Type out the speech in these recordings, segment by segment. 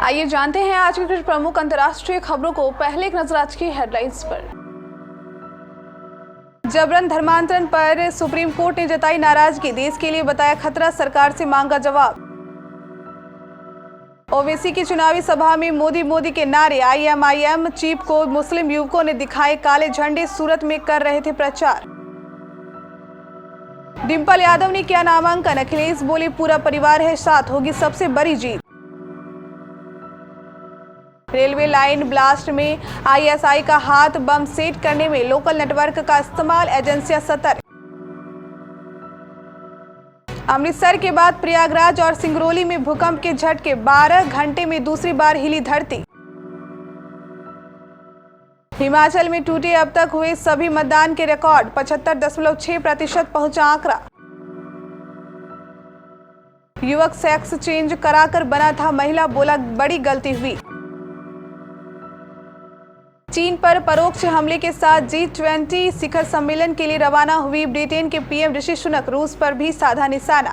आइए जानते हैं आज की कुछ प्रमुख अंतर्राष्ट्रीय खबरों को। पहले एक नजर आज की हेडलाइंस पर। जबरन धर्मांतरण पर सुप्रीम कोर्ट ने जताई नाराजगी, देश के लिए बताया खतरा, सरकार से मांगा जवाब। ओवैसी की चुनावी सभा में मोदी के नारे, IMIM चीफ को मुस्लिम युवकों ने दिखाए काले झंडे, सूरत में कर रहे थे प्रचार। डिंपल यादव ने किया नामांकन, अखिलेश बोले पूरा परिवार है साथ, होगी सबसे बड़ी जीत। रेलवे लाइन ब्लास्ट में ISI का हाथ, बम सेट करने में लोकल नेटवर्क का इस्तेमाल, एजेंसियां सतर्क। अमृतसर के बाद प्रयागराज और सिंगरौली में भूकंप के झटके, 12 घंटे में दूसरी बार हिली धरती। हिमाचल में टूटे अब तक हुए सभी मतदान के रिकॉर्ड, 75.6% पहुंचा आंकड़ा। युवक सेक्स चेंज कराकर बना था महिला, बोला बड़ी गलती हुई। चीन पर परोक्ष हमले के साथ G20 शिखर सम्मेलन के लिए रवाना हुई ब्रिटेन के PM ऋषि सुनक, रूस पर भी साधा निशाना।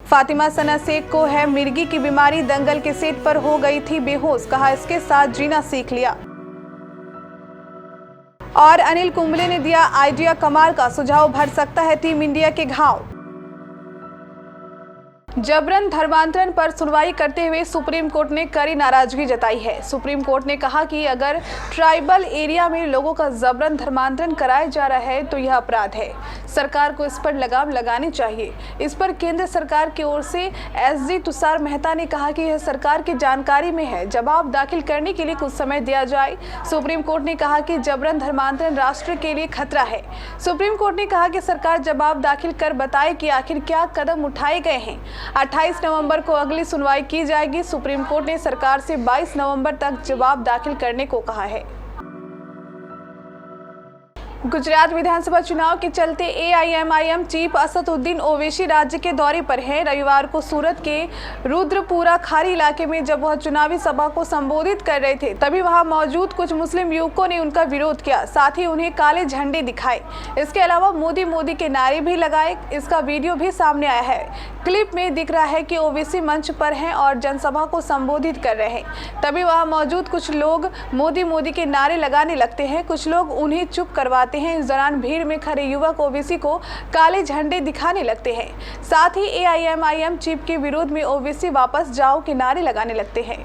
फातिमा सना शेख को है मिर्गी की बीमारी, दंगल के सेट पर हो गई थी बेहोश, कहा इसके साथ जीना सीख लिया। और अनिल कुंबले ने दिया आइडिया कमाल का, सुझाव भर सकता है टीम इंडिया के घाव। जबरन धर्मांतरण पर सुनवाई करते हुए सुप्रीम कोर्ट ने कड़ी नाराजगी जताई है। सुप्रीम कोर्ट ने कहा कि अगर ट्राइबल एरिया में लोगों का जबरन धर्मांतरण कराया जा रहा है तो यह अपराध है, सरकार को इस पर लगाम लगानी चाहिए। इस पर केंद्र सरकार की ओर से SG तुषार मेहता ने कहा कि यह सरकार की जानकारी में है, जवाब दाखिल करने के लिए कुछ समय दिया जाए। सुप्रीम कोर्ट ने कहा कि जबरन धर्मांतरण राष्ट्र के लिए खतरा है। सुप्रीम कोर्ट ने कहा कि सरकार जवाब दाखिल कर बताए कि आखिर क्या कदम उठाए गए हैं। 28 नवंबर को अगली सुनवाई की जाएगी। सुप्रीम कोर्ट ने सरकार से 22 नवंबर तक जवाब दाखिल करने को कहा है। गुजरात विधानसभा चुनाव के चलते AIMIM चीफ असदुद्दीन ओवैसी राज्य के दौरे पर हैं। रविवार को सूरत के रुद्रपुरा खारी इलाके में जब वह चुनावी सभा को संबोधित कर रहे थे, तभी वहां मौजूद कुछ मुस्लिम युवकों ने उनका विरोध किया, साथ ही उन्हें काले झंडे दिखाए। इसके अलावा मोदी के नारे भी लगाए। इसका वीडियो भी सामने आया है। क्लिप में दिख रहा है कि ओवैसी मंच पर हैं और जनसभा को संबोधित कर रहे हैं। तभी वहां मौजूद कुछ लोग मोदी के नारे लगाने लगते हैं। कुछ लोग उन्हें चुप करवाते हैं। इस दौरान भीड़ में खड़े युवक ओवैसी को काले झंडे दिखाने लगते हैं। साथ ही AIMIM चीफ के विरोध में ओवैसी वापस जाओ के नारे लगाने लगते हैं।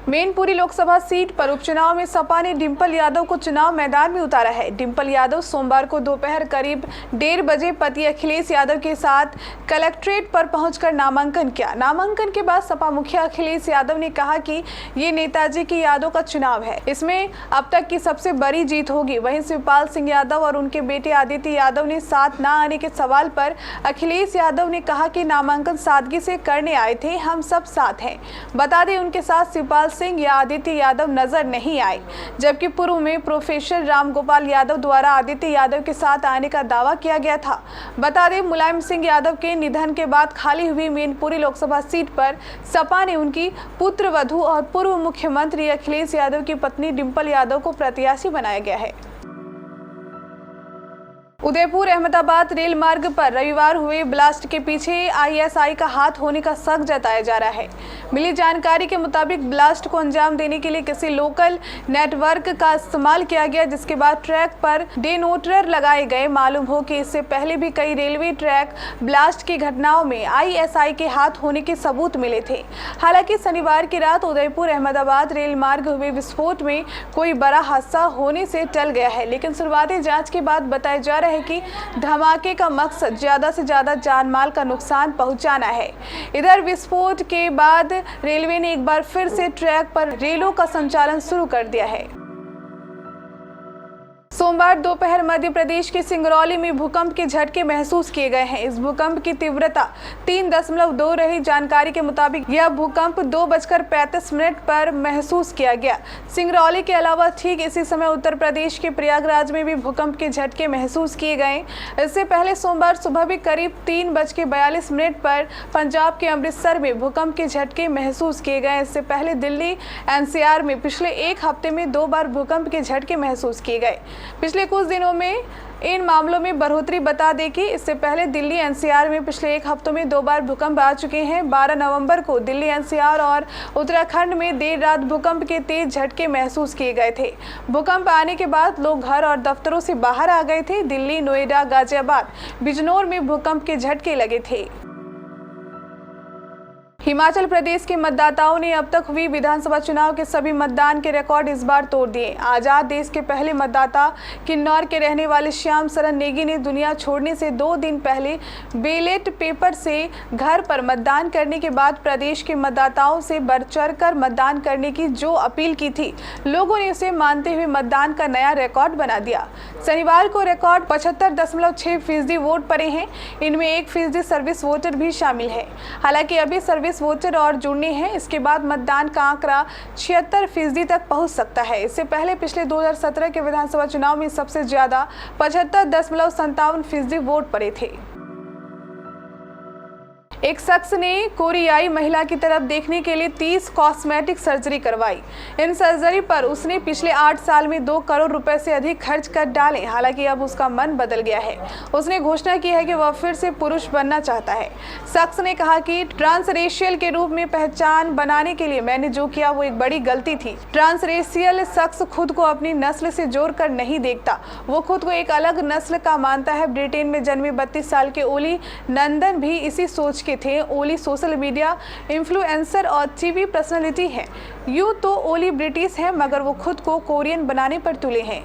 मैनपुरी लोकसभा सीट पर उपचुनाव में सपा ने डिंपल यादव को चुनाव मैदान में उतारा है। डिंपल यादव सोमवार को दोपहर करीब 1:30 बजे पति अखिलेश यादव के साथ कलेक्ट्रेट पर पहुंचकर नामांकन किया। नामांकन के बाद सपा मुखिया अखिलेश यादव ने कहा कि ये नेताजी की यादों का चुनाव है, इसमें अब तक की सबसे बड़ी जीत होगी। वहीं शिवपाल सिंह यादव और उनके बेटे आदित्य यादव ने साथ न आने के सवाल पर अखिलेश यादव ने कहा कि नामांकन सादगी से करने आए थे, हम सब साथ हैं। बता दें उनके साथ शिवपाल सिंह या आदित्य यादव नजर नहीं आए, जबकि पूर्व में प्रोफेसर रामगोपाल यादव द्वारा आदित्य यादव के साथ आने का दावा किया गया था। बता दें मुलायम सिंह यादव के निधन के बाद खाली हुई मैनपुरी लोकसभा सीट पर सपा ने उनकी पुत्रवधू और पूर्व मुख्यमंत्री अखिलेश यादव की पत्नी डिंपल यादव को प्रत्याशी बनाया गया है। उदयपुर अहमदाबाद रेल मार्ग पर रविवार हुए ब्लास्ट के पीछे ISI का हाथ होने का शक जताया जा रहा है। मिली जानकारी के मुताबिक ब्लास्ट को अंजाम देने के लिए किसी लोकल नेटवर्क का इस्तेमाल किया गया, जिसके बाद ट्रैक पर डेनोटर लगाए गए। मालूम हो कि इससे पहले भी कई रेलवे ट्रैक ब्लास्ट की घटनाओं में ISI के हाथ होने के सबूत मिले थे। हालांकि शनिवार की रात उदयपुर अहमदाबाद रेल मार्ग हुए विस्फोट में कोई बड़ा हादसा होने से टल गया है, लेकिन शुरुआती जाँच के बाद बताया जा रहा है कि धमाके का मकसद ज्यादा से ज्यादा जान माल का नुकसान पहुंचाना है। इधर विस्फोट के बाद रेलवे ने एक बार फिर से ट्रैक पर रेलों का संचालन शुरू कर दिया है। सोमवार दोपहर मध्य प्रदेश के सिंगरौली में भूकंप के झटके महसूस किए गए हैं। इस भूकंप की तीव्रता 3.2 रही। जानकारी के मुताबिक यह भूकंप 2:35 पर महसूस किया गया। सिंगरौली के अलावा ठीक इसी समय उत्तर प्रदेश के प्रयागराज में भी भूकंप के झटके महसूस किए गए। इससे पहले सोमवार सुबह भी करीब 3:42 पर पंजाब के अमृतसर में भूकंप के झटके महसूस किए गए। इससे पहले दिल्ली NCR में पिछले एक हफ्ते में 2 बार भूकंप के झटके महसूस किए गए। पिछले कुछ दिनों में इन मामलों में बढ़ोतरी बता दें कि इससे पहले दिल्ली एनसीआर में पिछले एक हफ्तों में 2 बार भूकंप आ चुके हैं। 12 नवंबर को दिल्ली एनसीआर और उत्तराखंड में देर रात भूकंप के तेज झटके महसूस किए गए थे। भूकंप आने के बाद लोग घर और दफ्तरों से बाहर आ गए थे। दिल्ली, नोएडा, गाजियाबाद, बिजनौर में भूकंप के झटके लगे थे। हिमाचल प्रदेश के मतदाताओं ने अब तक हुई विधानसभा चुनाव के सभी मतदान के रिकॉर्ड इस बार तोड़ दिए। आजाद देश के पहले मतदाता किन्नौर के रहने वाले श्याम सरन नेगी ने दुनिया छोड़ने से 2 दिन पहले बैलेट पेपर से घर पर मतदान करने के बाद प्रदेश के मतदाताओं से बढ़ चढ़कर मतदान करने की जो अपील की थी, लोगों ने उसे मानते हुए मतदान का नया रिकॉर्ड बना दिया। शनिवार को रिकॉर्ड 75.6% वोट पड़े हैं। इनमें 1% सर्विस वोटर भी शामिल है। हालांकि अभी सर्विस वोटर और जुड़ने हैं। इसके बाद मतदान का आंकड़ा 76% तक पहुंच सकता है। इससे पहले पिछले 2017 के विधानसभा चुनाव में सबसे ज्यादा 75.57% वोट पड़े थे। एक शख्स ने कोरियाई महिला की तरफ देखने के लिए 30 कॉस्मेटिक सर्जरी करवाई। इन सर्जरी पर उसने पिछले 8 साल में 2 करोड़ रुपए से अधिक खर्च कर डाले। हालांकि अब उसका मन बदल गया है। उसने घोषणा की है कि वह फिर से पुरुष बनना चाहता है। शख्स ने कहा कि ट्रांसरेशियल के रूप में पहचान बनाने के लिए मैंने जो किया वो एक बड़ी गलती थी। ट्रांसरेशियल शख्स खुद को अपनी नस्ल से जोड़कर नहीं देखता, वो खुद को एक अलग नस्ल का मानता है। ब्रिटेन में जन्मे 32 साल के ओली नंदन भी इसी सोच के थे। ओली सोशल मीडिया इन्फ्लुएंसर और टीवी पर्सनालिटी हैं। यूं तो ओली ब्रिटिश हैं, मगर वो खुद को कोरियन बनाने पर तुले हैं।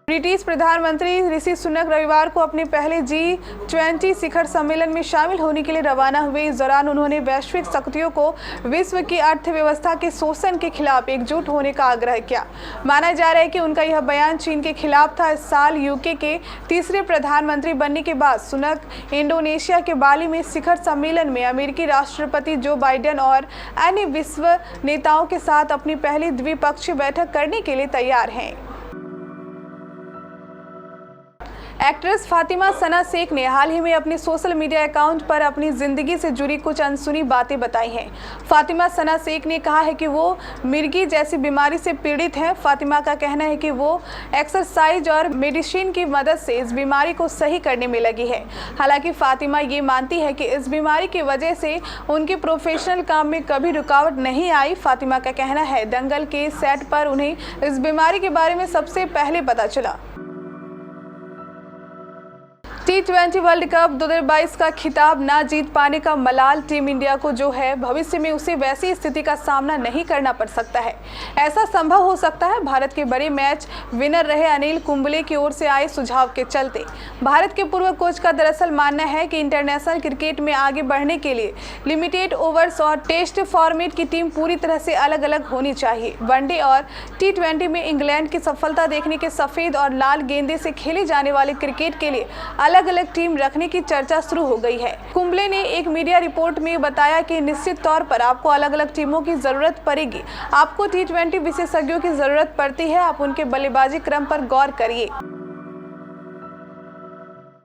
ब्रिटिश प्रधानमंत्री ऋषि सुनक रविवार को अपने पहले G20 शिखर सम्मेलन में शामिल होने के लिए रवाना हुए। इस दौरान उन्होंने वैश्विक शक्तियों को विश्व की अर्थव्यवस्था के शोषण के खिलाफ एकजुट होने का आग्रह किया। माना जा रहा है कि उनका यह बयान चीन के खिलाफ था। इस साल यूके के तीसरे प्रधानमंत्री बनने के बाद सुनक इंडोनेशिया के बाली में शिखर सम्मेलन में अमेरिकी राष्ट्रपति जो बाइडेन और अन्य विश्व नेताओं के साथ अपनी पहली द्विपक्षीय बैठक करने के लिए तैयार हैं। एक्ट्रेस फातिमा सना शेख ने हाल ही में अपने सोशल मीडिया अकाउंट पर अपनी जिंदगी से जुड़ी कुछ अनसुनी बातें बताई हैं। फातिमा सना शेख ने कहा है कि वो मिर्गी जैसी बीमारी से पीड़ित हैं। फातिमा का कहना है कि वो एक्सरसाइज और मेडिसिन की मदद से इस बीमारी को सही करने में लगी है। हालांकि फातिमा ये मानती है कि इस बीमारी की वजह से उनके प्रोफेशनल काम में कभी रुकावट नहीं आई। फातिमा का कहना है दंगल के सेट पर उन्हें इस बीमारी के बारे में सबसे पहले पता चला। T20 वर्ल्ड कप 2022 का खिताब ना जीत पाने का मलाल टीम इंडिया को जो है, भविष्य में उसे वैसी स्थिति का सामना नहीं करना पड़ सकता है। ऐसा संभव हो सकता है भारत के बड़े मैच विनर रहे अनिल कुंबले की ओर से आए सुझाव के चलते। भारत के पूर्व कोच का दरअसल मानना है कि इंटरनेशनल क्रिकेट में आगे बढ़ने के लिए लिमिटेड ओवर्स और टेस्ट फॉर्मेट की टीम पूरी तरह से अलग अलग होनी चाहिए। वनडे और T20 में इंग्लैंड की सफलता देखने के सफेद और लाल गेंदे से खेले जाने वाले क्रिकेट के लिए अलग अलग टीम रखने की चर्चा शुरू हो गई है। कुंबले ने एक मीडिया रिपोर्ट में बताया कि निश्चित तौर पर आपको अलग अलग टीमों की जरूरत पड़ेगी। आपको T20 विशेषज्ञों की जरूरत पड़ती है। आप उनके बल्लेबाजी क्रम पर गौर करिए।